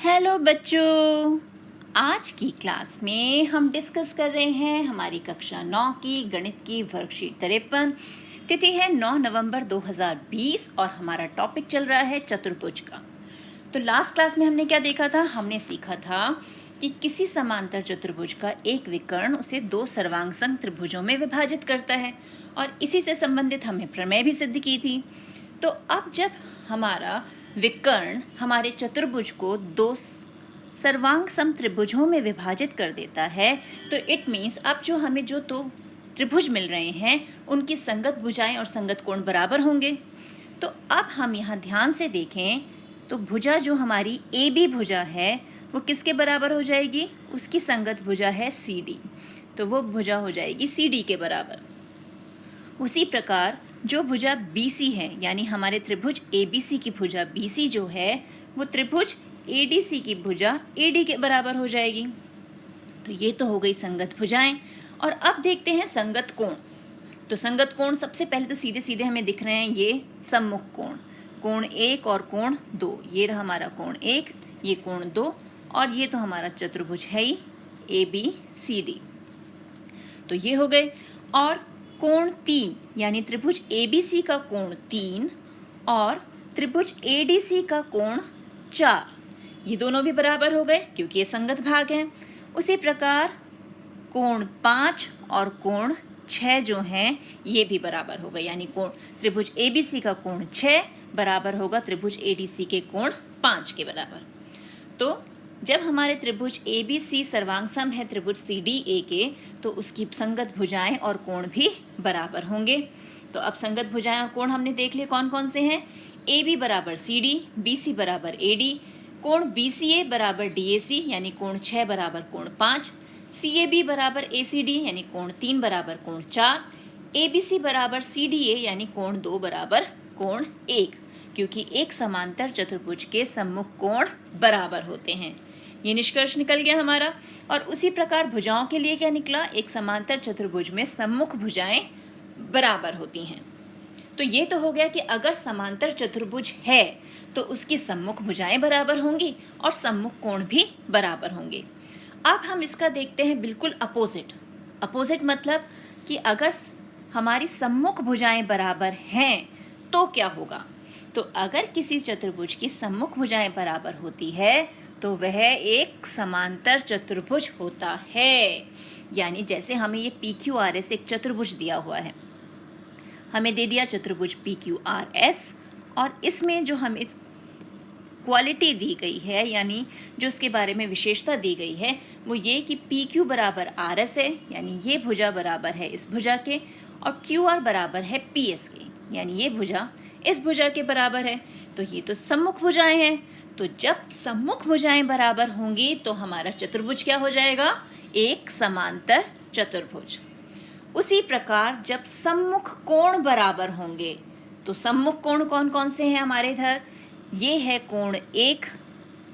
Hello बच्चों, आज की क्लास में हम डिस्कस कर रहे हैं हमारी कक्षा 9 की गणित की वर्कशीट 53। तिथि है 9 नवंबर 2020 और हमारा टॉपिक चल रहा है चतुर्भुज का। तो लास्ट क्लास में हमने क्या देखा था? हमने सीखा था कि किसी समांतर चतुर्भुज का एक विकर्ण उसे दो सर्वांग संग त्रिभुजों में विभाजित करता है और इसी से संबंधित हमने प्रमेय भी सिद्ध की थी। तो अब जब हमारा विकर्ण हमारे चतुर्भुज को दो सर्वांग सम त्रिभुजों में विभाजित कर देता है तो इट मीन्स अब जो हमें जो दो त्रिभुज मिल रहे हैं उनकी संगत भुजाएं और संगत कोण बराबर होंगे। तो अब हम यहाँ ध्यान से देखें तो भुजा जो हमारी ए बी भुजा है वो किसके बराबर हो जाएगी? उसकी संगत भुजा है सी डी, तो वो भुजा हो जाएगी सी डी के बराबर। उसी प्रकार जो भुजा BC है यानी हमारे त्रिभुज ABC की भुजा BC जो है वो त्रिभुज ADC की भुजा AD के बराबर हो जाएगी। तो ये तो हो गई संगत भुजाएं। और अब देखते हैं संगत कोण। तो संगत कोण सबसे पहले तो सीधे सीधे हमें दिख रहे हैं ये सम्मुख कोण, कोण 1 और कोण 2। ये रहा हमारा कोण 1, ये कोण 2 और ये तो हमारा चतुर्भुज है ही ABCD। तो ये हो गए। और कोण 3 यानी त्रिभुज ABC का कोण 3 और त्रिभुज ADC का कोण 4, ये दोनों भी बराबर हो गए क्योंकि ये संगत भाग हैं। उसी प्रकार कोण 5 और कोण 6 जो हैं ये भी बराबर हो गए, यानी कोण त्रिभुज ABC का कोण 6 बराबर होगा त्रिभुज ADC के कोण 5 के बराबर। तो जब हमारे त्रिभुज ABC सर्वांग है त्रिभुज CDA के तो उसकी संगत भुजाएं और कोण भी बराबर होंगे। तो अब संगत भुजाएं और कोण हमने देख लिए कौन कौन से हैं। AB बराबर CD, BC बराबर AD, कोण BCA बराबर DAC यानी कोण 6 बराबर कोण 5, CAB बराबर ACD यानी कोण 3 बराबर कोण 4, ABC बराबर CDA यानी कोण 2 बराबर कोण 1, क्योंकि एक समांतर चतुर्भुज के सम्मुख कोण बराबर होते हैं। ये निष्कर्ष निकल गया हमारा। और उसी प्रकार भुजाओं के लिए क्या निकला? एक समांतर चतुर्भुज में सम्मुख भुजाएं बराबर होती हैं। तो ये तो हो गया कि अगर समांतर चतुर्भुज है तो उसकी सम्मुख भुजाएं बराबर होंगी और सम्मुख कोण भी बराबर होंगे। अब हम इसका देखते हैं बिल्कुल अपोजिट। अपोजिट मतलब कि अगर हमारी सम्मुख भुजाएं बराबर हैं तो क्या होगा? तो अगर किसी चतुर्भुज की सम्मुख भुजाएं बराबर होती है तो वह एक समांतर चतुर्भुज होता है। यानी जैसे हमें ये PQRS एक चतुर्भुज दिया हुआ है, हमें दे दिया चतुर्भुज PQRS और इसमें जो हमें क्वालिटी दी गई है यानी जो इसके बारे में विशेषता दी गई है वो ये कि PQ बराबर RS है यानी ये भुजा बराबर है इस भुजा के, और QR बराबर है PS के यानी ये भुजा इस भुजा के बराबर है। तो ये तो सम्मुख भुजाएं हैं। तो जब सम्मुख भुजाएं बराबर होंगी तो हमारा चतुर्भुज क्या हो जाएगा? एक समांतर चतुर्भुज। उसी प्रकार जब सम्मुख कोण बराबर होंगे तो सम्मुख कोण कौन कौन से हैं हमारे इधर? ये है कोण 1,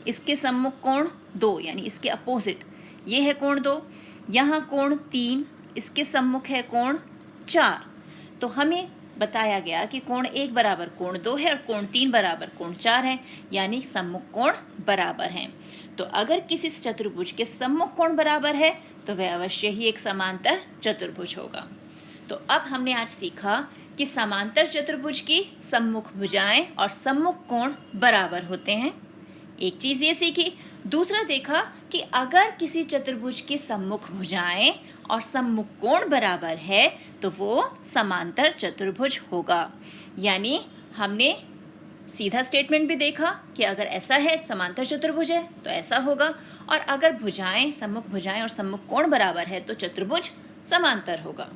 इसके सम्मुख कोण 2 यानी इसके अपोजिट ये है कोण 2, यहाँ कोण 3, इसके सम्मुख है कोण 4। तो हमें बताया गया कि कोण 1 बराबर कोण 2 है और कोण 3 बराबर कोण 4 है, यानी सम्मुख कोण बराबर हैं। तो अगर किसी चतुर्भुज के सम्मुख कोण बराबर है तो वह अवश्य ही एक समांतर चतुर्भुज होगा। तो अब हमने आज सीखा कि समांतर चतुर्भुज की सम्मुख भुजाएं और सम्मुख कोण बराबर होते हैं। एक चीज ये सीखी। दूसरा देखा कि अगर किसी चतुर्भुज की सम्मुख भुजाएं और सम्मुख कोण बराबर है तो वो समांतर चतुर्भुज होगा। यानी हमने सीधा स्टेटमेंट भी देखा कि अगर ऐसा है समांतर चतुर्भुज है तो ऐसा होगा, और अगर भुजाएं सम्मुख भुजाएं और सम्मुख कोण बराबर है तो चतुर्भुज समांतर होगा।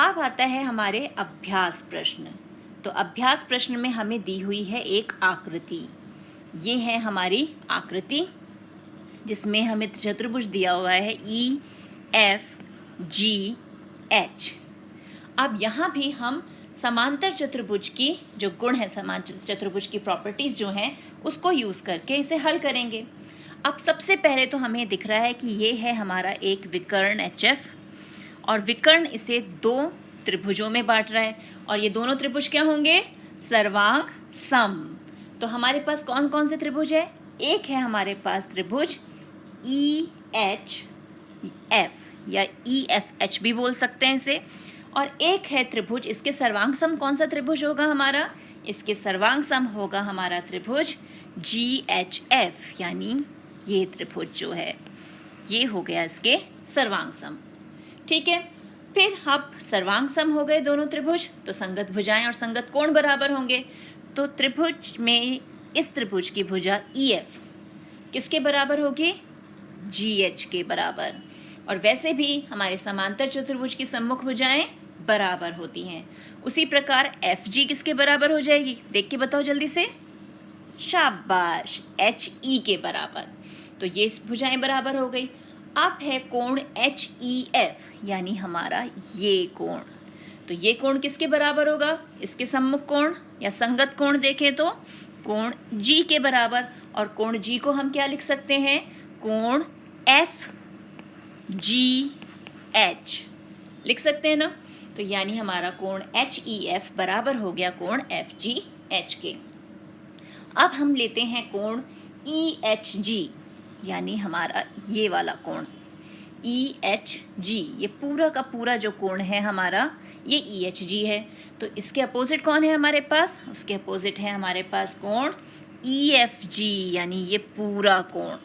अब आता है हमारे अभ्यास प्रश्न। तो अभ्यास प्रश्न में हमें दी हुई है एक आकृति। ये है हमारी आकृति जिसमें हमें चतुर्भुज दिया हुआ है EFGH। अब यहाँ भी हम समांतर चतुर्भुज की जो गुण है, समांतर चतुर्भुज की प्रॉपर्टीज जो हैं उसको यूज़ करके इसे हल करेंगे। अब सबसे पहले तो हमें दिख रहा है कि ये है हमारा एक विकर्ण HF और विकर्ण इसे दो त्रिभुजों में बांट रहा है और ये दोनों त्रिभुज क्या होंगे? सर्वांग सम। तो हमारे पास कौन कौन से त्रिभुज है? एक है हमारे पास त्रिभुज ई एच एफ या ई एफ एच भी बोल सकते हैं इसे, और एक है त्रिभुज, इसके सर्वांग सम कौन सा त्रिभुज होगा हमारा? इसके सर्वांग सम होगा हमारा त्रिभुज जी एच एफ, यानी ये त्रिभुज जो है ये हो गया इसके सर्वांग सम। ठीक है, फिर अब सर्वांग सम हो गए दोनों त्रिभुज, तो संगत भुजाएं और संगत कोण बराबर होंगे। तो त्रिभुज में इस त्रिभुज की भुजा ई एफ किसके बराबर होगी? जी एच के बराबर। और वैसे भी हमारे समांतर चतुर्भुज की सम्मुख भुजाएं बराबर होती हैं। उसी प्रकार एफ जी किसके बराबर हो जाएगी? देख के बताओ जल्दी से। शाबाश, एच ई के बराबर। तो ये भुजाएं बराबर हो गई। अब है कोण एच ई एफ, यानी हमारा ये कोण। तो ये कोण किसके बराबर होगा? इसके सम्मुख कोण या संगत कोण देखें तो कोण जी के बराबर। और कोण जी को हम क्या लिख सकते हैं? कोण एफ जी एच लिख सकते हैं ना। तो यानी हमारा कोण एच ई एफ बराबर हो गया कोण एफ जी एच के। अब हम लेते हैं कोण ई एच जी, यानी हमारा ये वाला कोण ई एच जी, ये पूरा का पूरा जो कोण है हमारा ये ई एच जी है। तो इसके अपोजिट कौन है हमारे पास? उसके अपोजिट है हमारे पास कोण ई एफ जी, यानी ये पूरा कोण।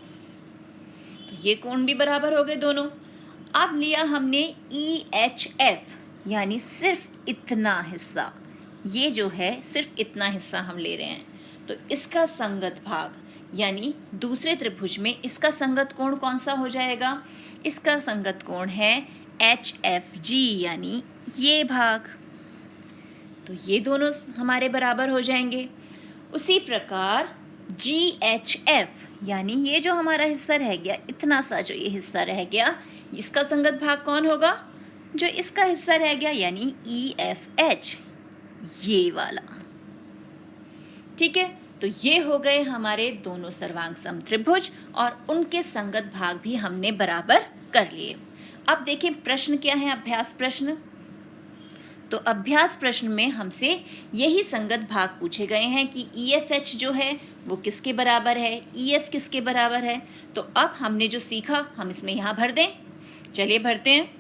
तो ये कोण भी बराबर हो गए दोनों। अब लिया हमने ई एच एफ, यानी सिर्फ इतना हिस्सा, ये जो है सिर्फ इतना हिस्सा हम ले रहे हैं। तो इसका संगत भाग, यानी दूसरे त्रिभुज में इसका संगत कोण कौन सा हो जाएगा? इसका संगत कोण है एच एफ जी, यानी ये भाग। तो ये दोनों हमारे बराबर हो जाएंगे। उसी प्रकार जी एच एफ, यानी ये जो हमारा हिस्सा रह गया, इतना सा जो ये हिस्सा रह गया, इसका संगत भाग कौन होगा? जो इसका हिस्सा रह गया, यानी ई एफ एच, ये वाला। ठीक है, तो ये हो गए हमारे दोनों सर्वांग सम त्रिभुज और उनके संगत भाग भी हमने बराबर कर लिए। अब देखें प्रश्न क्या है, अभ्यास प्रश्न। तो अभ्यास प्रश्न में हमसे यही संगत भाग पूछे गए हैं कि ई एफ एच जो है वो किसके बराबर है, ई एफ किसके बराबर है। तो अब हमने जो सीखा हम इसमें यहाँ भर दें। चलिए भरते हैं।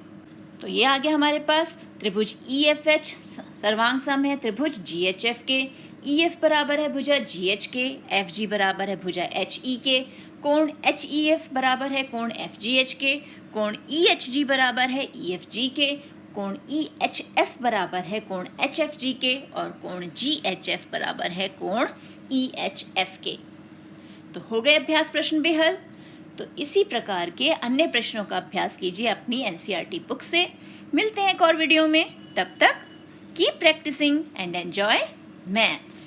तो ये आ गया हमारे पास त्रिभुज ई एफ एच सर्वांग सम है त्रिभुज जी एच एफ के। ई एफ बराबर है भुजा जी एच के, एफ जी बराबर है भुजा एच ई के, कोण एच ई एफ बराबर है कोण एफ जी एच के, कोण ई एच जी बराबर है ई एफ जी के, कोण ई एच एफ बराबर है कोण एच एफ जी के, और कोण जी एच एफ बराबर है कोण ई एच एफ के। तो हो गए अभ्यास प्रश्न भी हल। तो इसी प्रकार के अन्य प्रश्नों का अभ्यास कीजिए अपनी एनसीईआरटी बुक से। मिलते हैं एक और वीडियो में, तब तक keep practising and enjoy maths.